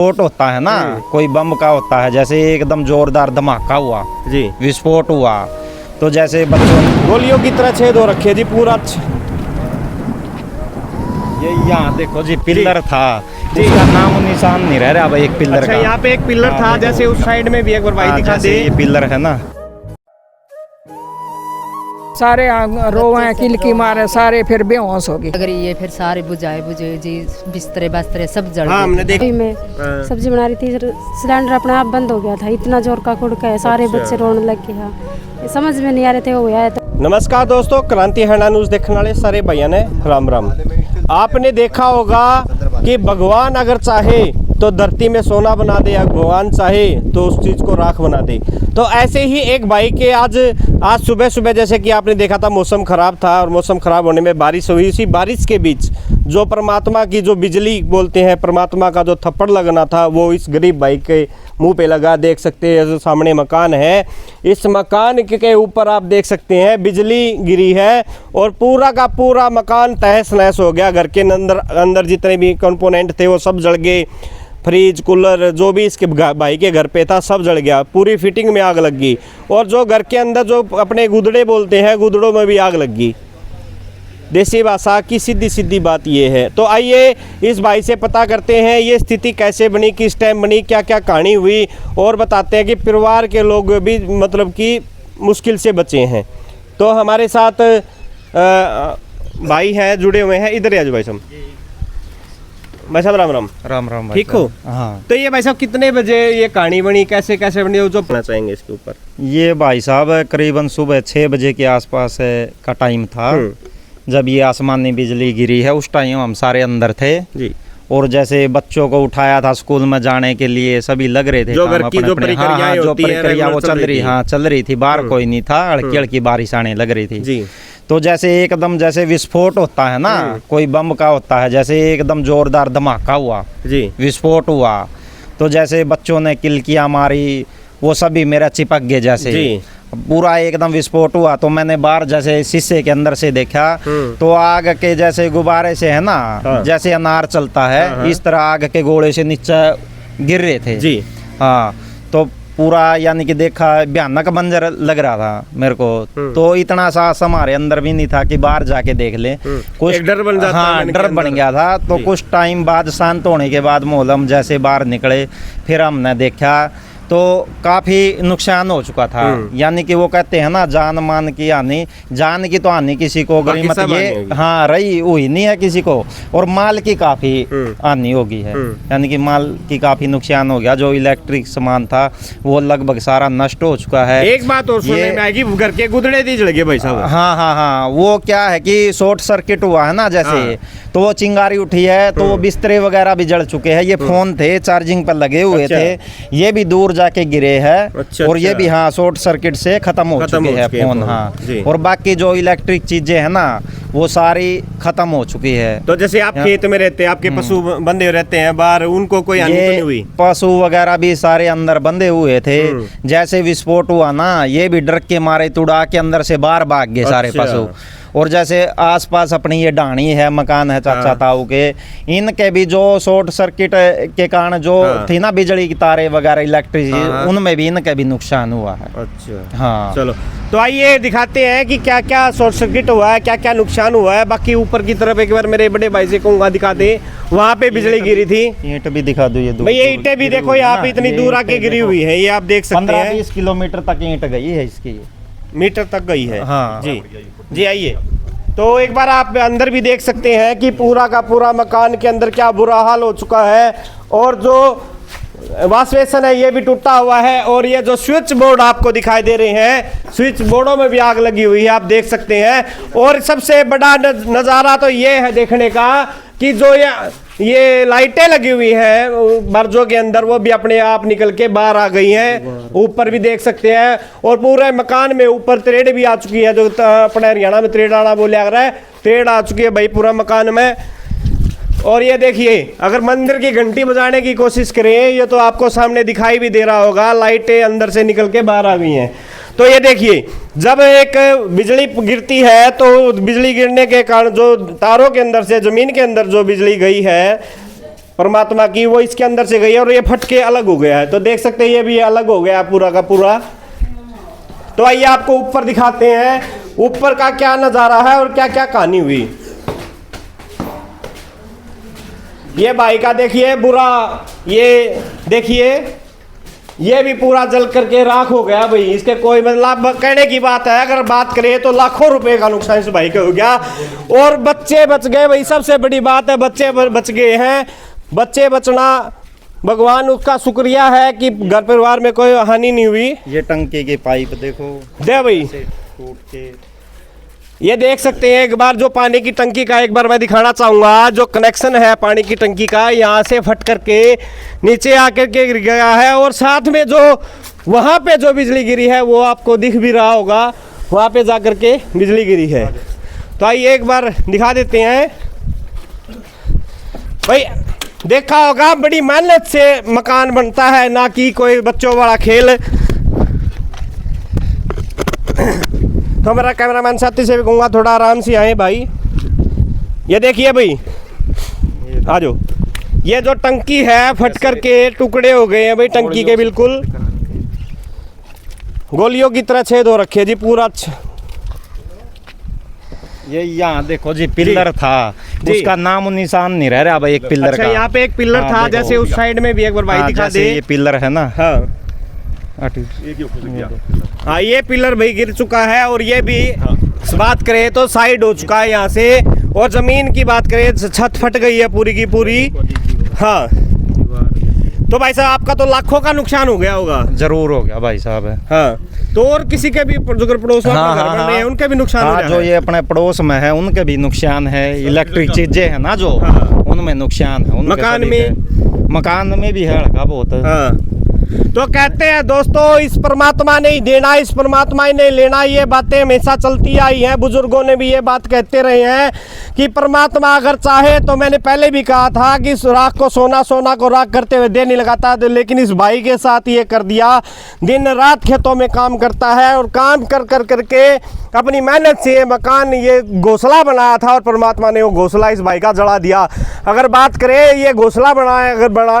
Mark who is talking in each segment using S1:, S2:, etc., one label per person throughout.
S1: विस्फोट होता है ना, कोई बम का होता है, जैसे एकदम जोरदार धमाका हुआ
S2: जी,
S1: विस्फोट हुआ तो जैसे बच्चों
S2: गोलियों की तरह छेद हो रखे जी पूरा।
S1: ये यहाँ देखो जी पिलर था जी, उसका नाम निशान नहीं रह रहा। अब एक पिलर
S2: अच्छा,
S1: का
S2: यहाँ पे एक पिलर था, जैसे उस साइड में भी एक बार भाई दिखा दे।
S1: ये पिलर है ना,
S3: सारे रोए किलकी मारे, सारे फिर बेहोश हो गए।
S4: अगर ये फिर सारे बुझाए बुझे जी, बिस्तरे बस्तरे सब जल
S2: हाँ, हमने
S4: गए।
S5: में सब्जी बना रही थी, सिलेंडर अपने आप बंद हो गया था, इतना जोर का खुड़का है, सारे बच्चे रोने लग गए। हाँ, समझ में नहीं आ रहे थे वो आया था।
S2: नमस्कार दोस्तों, क्रांति हरियाणा न्यूज़ देखने वाले सारे भैया ने राम राम। आपने देखा होगा कि भगवान अगर चाहे तो धरती में सोना बना दे, या भगवान चाहे तो उस चीज़ को राख बना दे। तो ऐसे ही एक भाई के आज सुबह सुबह जैसे कि आपने देखा था मौसम ख़राब था, और मौसम ख़राब होने में बारिश हुई। इसी बारिश के बीच जो परमात्मा की जो बिजली बोलते हैं, परमात्मा का जो थप्पड़ लगना था, वो इस गरीब भाई के मुंह पे लगा। देख सकते हैं जो सामने मकान है, इस मकान के ऊपर आप देख सकते हैं बिजली गिरी है और पूरा का पूरा मकान तहस नहस हो गया। घर के अंदर जितने भी कंपोनेंट थे वो सब जल गए। फ्रिज, कूलर, जो भी इसके भाई के घर पे था सब जल गया, पूरी फिटिंग में आग लग गई। और जो घर के अंदर जो अपने गुदड़े बोलते हैं, गुदड़ों में भी आग लग गई। देसी भाषा की सीधी सीधी बात ये है। तो आइए इस भाई से पता करते हैं ये स्थिति कैसे बनी, किस टाइम बनी, क्या क्या कहानी हुई, और बताते हैं कि परिवार के लोग भी मतलब कि मुश्किल से बचे हैं। तो हमारे साथ भाई हैं, जुड़े हुए हैं। इधर आज भाई साहब, भाई साहब राम राम।
S1: राम राम भाई
S2: ठीक हो?
S1: साहब। हाँ,
S2: तो ये भाई साहब कितने बजे ये कहानी बनी, कैसे कैसे बनी, वो जो पढ़ना चाहेंगे इसके ऊपर।
S1: ये भाई साहब करीबन सुबह 6 बजे के आसपास का टाइम था जब ये आसमानी बिजली गिरी है। उस टाइम हम सारे अंदर थे
S2: जी,
S1: और जैसे बच्चों को उठाया था स्कूल में जाने के लिए, सभी लग रहे थे
S2: जो
S1: काम
S2: घर की जो प्रक्रियाएं
S1: जो
S2: होती हैं,
S1: प्रक्रिया वो चल रही, हाँ चल रही थी। बाहर कोई नहीं था, हल्की हल्की बारिश आने लग रही थी
S2: जी।
S1: तो जैसे एकदम जैसे विस्फोट होता है ना, कोई बम का होता है, जैसे एकदम जोरदार धमाका हुआ
S2: जी,
S1: विस्फोट हुआ तो जैसे बच्चों ने किलकियां मारी, वो सभी मेरा चिपक गए जैसे
S2: जी।
S1: पूरा एकदम विस्फोट हुआ। तो मैंने बाहर जैसे शीशे के अंदर से देखा तो आग के जैसे गुब्बारे से है ना,
S2: हाँ।
S1: जैसे अनार चलता है इस तरह आग के गोले से नीचे गिर रहे थे
S2: जी।
S1: हाँ, तो पूरा यानी कि देखा भयानक मंजर लग रहा था मेरे को। तो इतना साहस हमारे अंदर भी नहीं था कि बाहर जाके देख ले। कुछ
S2: एक डर बन जाता है
S1: हाँ,
S2: मन के
S1: डर बन
S2: अंदर।
S1: गया था। तो कुछ टाइम बाद शांत होने के बाद माहौल हम जैसे बाहर निकले, फिर हमने देखा तो काफ़ी नुकसान हो चुका था। यानी कि वो कहते हैं ना, जान मान की हानि, जान की तो हानि किसी को
S2: बाकी
S1: गनीमत
S2: सब हानि
S1: ये
S2: होगी।
S1: हाँ रही हुई नहीं है किसी को, और माल की काफ़ी हानि होगी है। यानी कि माल की काफ़ी नुकसान हो गया। जो इलेक्ट्रिक सामान था वो लगभग सारा नष्ट हो चुका है।
S2: एक बात और सुनने में आएगी, घर के गुदड़े दी जल गए भाई साहब।
S1: हाँ हाँ हाँ, वो क्या है कि शॉर्ट सर्किट हुआ है ना जैसे, तो वो चिंगारी उठी है, तो वो बिस्तरे वगैरह भी जल चुके हैं। ये फोन थे चार्जिंग पर लगे हुए
S2: अच्छा।
S1: थे, ये भी दूर जाके गिरे हैं।
S2: अच्छा,
S1: और ये
S2: अच्छा।
S1: भी हाँ शॉर्ट सर्किट से खत्म हो चुके हैं फोन। हाँ, और बाकी जो इलेक्ट्रिक चीजें हैं ना वो सारी खत्म हो चुकी है।
S2: तो जैसे आप खेत में रहते हैं, आपके पशु बंधे रहते हैं बाहर, उनको कोई हानि तो नहीं हुई?
S1: पशु वगैरह भी सारे अंदर बंधे हुए थे। जैसे विस्फोट हुआ ना, ये भी डर के मारे तुड़ा के अंदर से बाहर भाग गए सारे
S2: अच्छा।
S1: पशु। और जैसे आसपास अपनी ये ढाणी है, मकान है चाचा ताऊ के, इनके भी जो शॉर्ट सर्किट के कारण जो थी ना बिजली की तारे वगैरह इलेक्ट्रिसिटी, उनमें भी इनके भी नुकसान हुआ है।
S2: अच्छा,
S1: हाँ
S2: चलो तो आइए दिखाते हैं कि क्या क्या शॉर्ट सर्किट हुआ है, क्या क्या नुकसान हुआ है। बाकी ऊपर की तरफ एक बार मेरे बड़े भाई से कहूँगा दिखा दे, वहाँ पे बिजली गिरी थी।
S1: ईंट भी दिखा दो ये
S2: भाई ये ईंटें भी देखो यहाँ पे इतनी दूर आके गिरी हुई है, ये आप देख सकते हैं।
S1: 15-20 किलोमीटर तक ईंट गई है इसकी,
S2: मीटर तक गई है।
S1: हाँ
S2: जी जी, आइए तो एक बार आप अंदर भी देख सकते हैं कि पूरा का पूरा मकान के अंदर क्या बुरा हाल हो चुका है। और जो वॉश बेसिन है ये भी टूटा हुआ है, और ये जो स्विच बोर्ड आपको दिखाई दे रहे हैं, स्विच बोर्डों में भी आग लगी हुई है, आप देख सकते हैं। और सबसे बड़ा नज़ारा तो ये है देखने का कि जो ये लाइटें लगी हुई हैं बर्जों के अंदर, वो भी अपने आप निकल के बाहर आ गई हैं। ऊपर भी देख सकते हैं, और पूरे मकान में ऊपर त्रेड़ भी आ चुकी है, जो अपने हरियाणा में त्रेड़ आना बोले आ रहा है, त्रेड़ आ चुकी है भाई पूरा मकान में। और ये देखिए, अगर मंदिर की घंटी बजाने की कोशिश करें, ये तो आपको सामने दिखाई भी दे रहा होगा, लाइटें अंदर से निकल के बाहर आ गई हैं। तो ये देखिए, जब एक बिजली गिरती है तो बिजली गिरने के कारण जो तारों के अंदर से ज़मीन के अंदर जो बिजली गई है, परमात्मा की, वो इसके अंदर से गई है और ये फट के अलग हो गया है। तो देख सकते हैं ये भी अलग हो गया पूरा का पूरा। तो आइए आपको ऊपर दिखाते हैं ऊपर का क्या नज़ारा है और क्या क्या कहानी हुई। ये भाई का देखिए बुरा, ये देखिए ये भी पूरा जल करके राख हो गया भाई। इसके कोई मतलब कहने की बात है, अगर बात करें तो लाखों रुपए का नुकसान इस भाई का हो गया। और बच्चे बच गए भाई, सबसे बड़ी बात है बच्चे बच गए हैं। बच्चे बचना भगवान उसका शुक्रिया है कि घर परिवार में कोई हानि नहीं हुई।
S1: ये टंकी की पाइप देखो
S2: दे भाई,
S1: टूट के,
S2: ये देख सकते हैं एक बार जो पानी की टंकी का एक बार मैं दिखाना चाहूँगा। जो कनेक्शन है पानी की टंकी का यहाँ से फट करके नीचे आकर के गिर गया है। और साथ में जो वहाँ पे जो बिजली गिरी है वो आपको दिख भी रहा होगा, वहाँ पे जा कर के बिजली गिरी है। तो आइए एक बार दिखा देते हैं भाई। देखा होगा बड़ी मेहनत से मकान बनता है, ना कि कोई बच्चों वाला खेल। तो मेरा कैमरामैन साथी से भी कहूँगा थोड़ा आराम से आए भाई। ये देखिए भाई, आ जाओ। ये जो टंकी है फट करके टुकड़े हो गए हैं भाई टंकी के, बिल्कुल गोलियों की तरह छेद हो रखे जी पूरा।
S1: ये यहाँ देखो जी पिलर था,
S2: जी।
S1: उसका नाम निशान नहीं रह रहा भाई एक पिलर
S2: अच्छा
S1: का।
S2: यहाँ पे एक पिलर
S1: हाँ,
S2: था,
S1: देखो।
S2: जैसे उस साइड में भी एक बार भाई
S1: हाँ,
S2: दिखा
S1: जैसे
S2: दे।
S1: ये पिलर है ना,
S2: हाँ हाँ ये पिलर भाई गिर चुका है। और ये भी बात करें तो साइड हो चुका है यहाँ से। और जमीन की बात करें छत फट गई है पूरी की पूरी। हाँ तो भाई साहब आपका तो लाखों का नुकसान हो गया होगा।
S1: जरूर हो गया भाई साहब।
S2: हाँ तो और किसी के भी जो पड़ोस में
S1: हाँ,
S2: घर बन रहे हैं उनके भी नुकसान हो
S1: हाँ,
S2: रहा
S1: जो
S2: है।
S1: ये अपने पड़ोस में है उनके भी नुकसान है। इलेक्ट्रिक चीजें है ना जो,
S2: हाँ।
S1: उनमें नुकसान है। उनके
S2: मकान
S1: सभी
S2: में?
S1: के। मकान में भी है हल्का बहुत।
S2: हाँ तो कहते हैं दोस्तों इस परमात्मा ने ही देना, इस परमात्मा ही ने लेना। ये बातें हमेशा चलती आई हैं, बुजुर्गों ने भी ये बात कहते रहे हैं कि परमात्मा अगर चाहे तो, मैंने पहले भी कहा था कि राख को सोना, सोना को राख करते हुए देर नहीं लगाता। लेकिन इस भाई के साथ ये कर दिया। दिन रात खेतों में काम करता है और काम कर कर करके अपनी मेहनत से ये मकान, ये घोंसला बनाया था और परमात्मा ने वो घोंसला इस भाई का जला दिया। अगर बात करें ये घोंसला बनाए,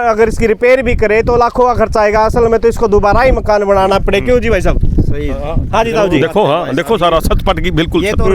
S2: अगर इसकी रिपेयर भी करे तो लाखों का खर्चा आएगा। असल में तो इसको दोबारा ही मकान बनाना पड़े। क्यों जी भाई साहब?
S1: सही।
S2: हाँ जी साहब जी।
S6: देखो, हाँ देखो सारा सच पट की बिल्कुल।
S1: ये तो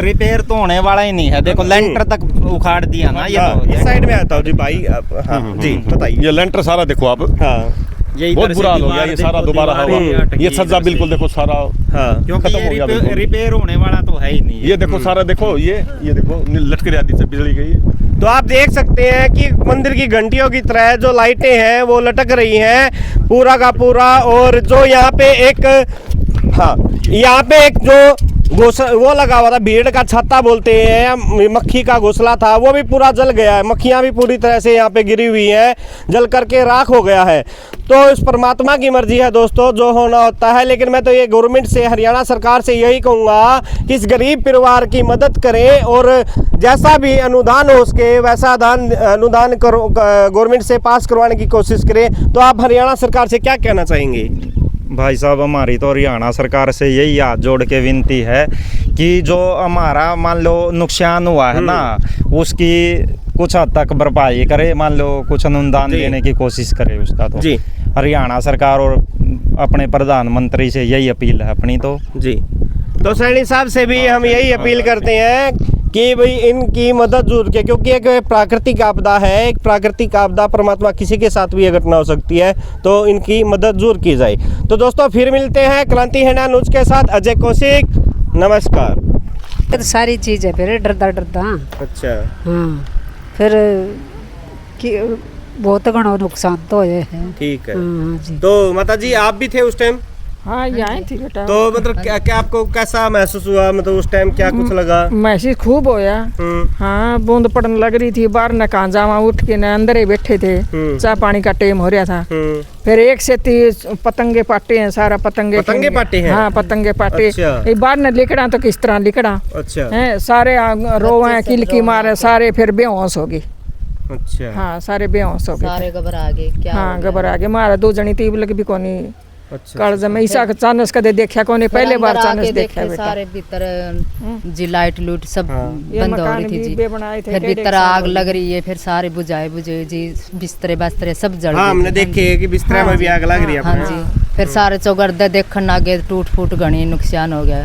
S1: रिपेयर तो होने वाला ही नहीं है। देखो लेंटर तक उखाड़ दिया ना ये
S2: हाँ,
S1: तो।
S2: इस साइड में आता हूँ जी भाई। हाँ जी बताइए।
S6: ये लेंटर सारा देखो आप,
S2: हाँ
S1: ये
S6: बहुत
S1: इधर से
S6: बुरा हाल हो गया।
S1: दीवार
S6: ये
S1: देखो,
S6: सारा दोबारा
S1: दीवार
S6: हवा,
S1: भी अटकी
S6: ये
S1: इधर
S6: सज्जा
S1: से।
S6: बिल्कुल देखो सारा
S2: हाँ
S1: क्योंकि
S6: खत्म हो गया बिल्कुल।
S1: रिपेयर होने वाला तो है ही नहीं।
S6: ये देखो सारा देखो, ये देखो लटक रही आदि से बिजली गई है।
S2: तो आप देख सकते हैं कि मंदिर की घंटियों की तरह जो लाइटें हैं वो लटक रही हैं पूरा का पूरा। और जो यहाँ पे एक, हाँ यहाँ पे एक जो वो लगा हुआ था, भीड़ का छत्ता बोलते हैं, मक्खी का घोंसला था, वो भी पूरा जल गया है। मक्खियाँ भी पूरी तरह से यहाँ पे गिरी हुई हैं, जल करके राख हो गया है। तो इस परमात्मा की मर्जी है दोस्तों, जो होना होता है। लेकिन मैं तो ये गवर्नमेंट से, हरियाणा सरकार से यही कहूँगा कि इस गरीब परिवार की मदद करें और जैसा भी अनुदान हो उसके वैसा अनुदान करो, गवर्नमेंट से पास करवाने की कोशिश करें। तो आप हरियाणा सरकार से क्या कहना चाहेंगे?
S1: भाई साहब हमारी तो हरियाणा सरकार से यही हाथ जोड़ के विनती है कि जो हमारा मान लो नुकसान हुआ है ना, उसकी कुछ हद तक भरपाई करे। मान लो कुछ अनुदान देने की कोशिश करे उसका। तो
S2: जी
S1: हरियाणा सरकार और अपने प्रधानमंत्री से यही अपील है अपनी तो।
S2: जी तो सैनी साहब से भी हम यही अपील करते हैं कि भाई इनकी मदद जरूर के, क्योंकि एक प्राकृतिक आपदा है। एक प्राकृतिक आपदा परमात्मा किसी के साथ भी ये घटना हो सकती है, तो इनकी मदद जरूर की जाए। तो दोस्तों फिर मिलते हैं क्रांति हरियाणा न्यूज के साथ। अजय कौशिक, नमस्कार।
S7: तो सारी चीज़ है फिर डरदा डरदा।
S2: अच्छा
S7: हाँ फिर कि बहुत घना नुकसान तो होए है।
S2: ठीक है।
S7: हाँ जी।
S2: तो माता जी आप भी थे उस टाइम?
S3: हाँ यहाँ थी बेटा।
S2: तो मतलब क्या आपको कैसा महसूस हुआ? मतलब उस टाइम क्या कुछ लगा?
S3: महसूस खूब होया। हाँ बूंद पड़ने लग रही थी, बाहर न कहाँ जावा, उठ के न अंदर ही बैठे थे। चाय पानी का टाइम हो रहा था। फिर 1 से 30 पतंगे पाटे हैं, सारा पतंगे
S2: पाटे हैं?
S3: हाँ पतंगे पाटे।
S2: अच्छा।
S3: बाहर न लिकड़ा तो किस तरह लिकड़ा
S2: अच्छा
S3: है, सारे रोवे किलकी मारे, सारे फिर बेहोश हो गई।
S2: अच्छा।
S3: हाँ सारे बेहोश हो गए।
S4: सारे घबरा गए क्या
S3: हाँ
S4: हो गया?
S3: घबरा गए। मारा 2 जनी थी लगी भी कोनी।
S2: अच्छा
S3: कल जब ऐसा के चानस कदे देखा कोने पहले बार चानस देखा बेटा
S4: सारे भीतर जी लाइट लूट सब
S3: ये
S4: बंद हो
S3: मकान
S4: रही थी
S3: भी
S4: जी।
S3: बेबनाए थे
S4: फिर
S3: डेढ़
S4: भीतर
S3: एक साल
S4: आग
S3: हो
S4: लग रही है, फिर सारे बुझाए बुझे जी, बिस्तरे बास्तरे सब जल
S2: हाँ
S4: गए
S2: हमने
S4: थे।
S2: देखे कि बिस्तरा में भी आग लग रही है
S4: हाँ
S2: अपने।
S4: जी, फिर सारे चौगर्दे देखने लगे, टूट फूट घनी नुकसान हो गया।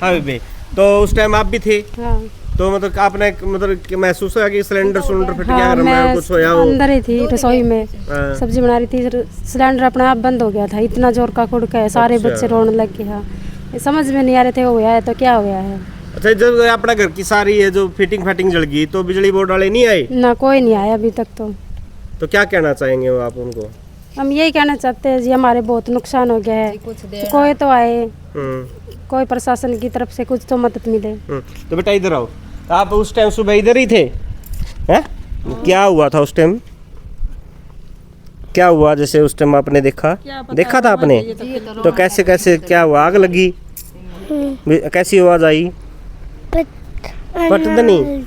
S2: हाँ बेबे, तो उस टाइम आप भी थे,
S5: हाँ
S2: तो मतलब आपने मतलब महसूस हुआ कि सिलेंडर फट गया
S5: हाँ
S2: घर में
S5: मैं
S2: कुछ होया हो?
S5: अंदर ही थी रसोई में,
S2: हाँ।
S5: सब्जी बना रही थी, सिलेंडर अपने आप बंद हो गया था, इतना जोर का खुड़का है, सारे
S2: अच्छा।
S5: बच्चे रोने लग गए। हाँ ये समझ में नहीं आ रहे थे हुआ है तो क्या हुआ है।
S2: अच्छा, जब अपना घर की सारी है जो फिटिंग जल गई तो बिजली बोर्ड वाले नहीं आए?
S5: ना कोई नहीं आया अभी तक।
S2: तो क्या कहना चाहेंगे वो आप उनको?
S5: हम यही कहना चाहते हैं जी हमारे बहुत नुकसान हो गया है, तो कोई तो आए, कोई प्रशासन की तरफ से कुछ तो मदद मिले।
S2: तो बेटा इधर आओ, आप उस टाइम सुबह इधर ही थे हैं? क्या हुआ था उस टाइम? क्या हुआ जैसे उस टाइम आपने देखा था आपने? तो कैसे कैसे क्या हुआ? आग लगी? कैसी आवाज आई? पटदनी।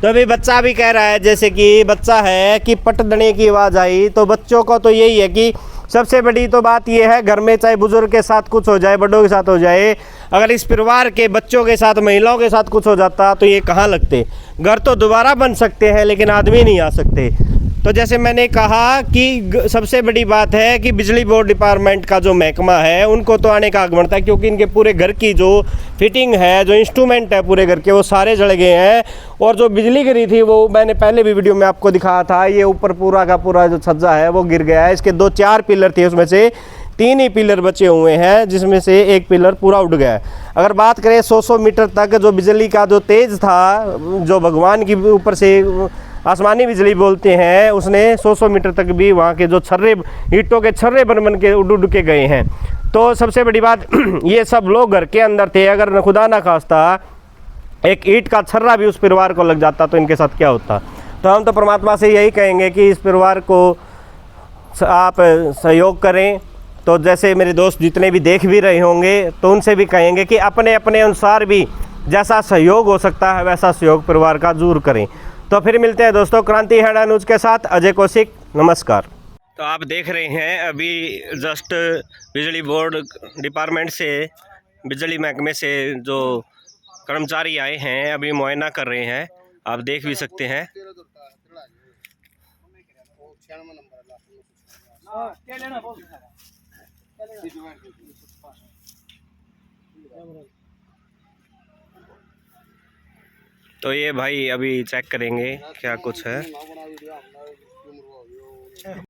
S2: तो अभी बच्चा भी कह रहा है, जैसे कि बच्चा है कि पटदने की आवाज आई। तो बच्चों को तो यही है कि सबसे बड़ी तो बात यह है, घर में चाहे बुजुर्ग के साथ कुछ हो जाए, बड़ों के साथ हो जाए, अगर इस परिवार के बच्चों के साथ, महिलाओं के साथ कुछ हो जाता तो ये कहाँ लगते? घर तो दोबारा बन सकते हैं लेकिन आदमी नहीं आ सकते। तो जैसे मैंने कहा कि सबसे बड़ी बात है कि बिजली बोर्ड डिपार्टमेंट का जो महकमा है उनको तो आने का हक बनता है, क्योंकि इनके पूरे घर की जो फिटिंग है, जो इंस्ट्रूमेंट है पूरे घर के, वो सारे जल गए हैं। और जो बिजली गिरी थी वो मैंने पहले भी वीडियो में आपको दिखाया था, ये ऊपर पूरा का पूरा जो छज्जा है वो गिर गया है। इसके 2-4 पिलर थे, उसमें से 3 ही पिलर बचे हुए हैं, जिसमें से एक पिलर पूरा उड़ गया है। अगर बात करें 100 मीटर तक जो बिजली का जो तेज था, जो भगवान की ऊपर से आसमानी बिजली बोलते हैं, उसने 100 मीटर तक भी वहाँ के जो छर्रे, ईंटों के छर्रे बन के उड़ के गए हैं। तो सबसे बड़ी बात ये सब लोग घर के अंदर थे, अगर खुदा ना खास्ता एक ईंट का छर्रा भी उस परिवार को लग जाता तो इनके साथ क्या होता। तो हम तो परमात्मा से यही कहेंगे कि इस परिवार को आप सहयोग करें। तो जैसे मेरे दोस्त जितने भी देख भी रहे होंगे तो उनसे भी कहेंगे कि अपने अपने अनुसार भी जैसा सहयोग हो सकता है वैसा सहयोग परिवार का जरूर करें। तो फिर मिलते हैं दोस्तों क्रांति हरियाणा न्यूज़ के साथ। अजय कौशिक, नमस्कार। तो आप देख रहे हैं अभी जस्ट बिजली बोर्ड डिपार्टमेंट से, बिजली महकमे से जो कर्मचारी आए हैं अभी मुआयना कर रहे हैं, आप देख भी सकते हैं। तो ये भाई अभी चेक करेंगे क्या कुछ है।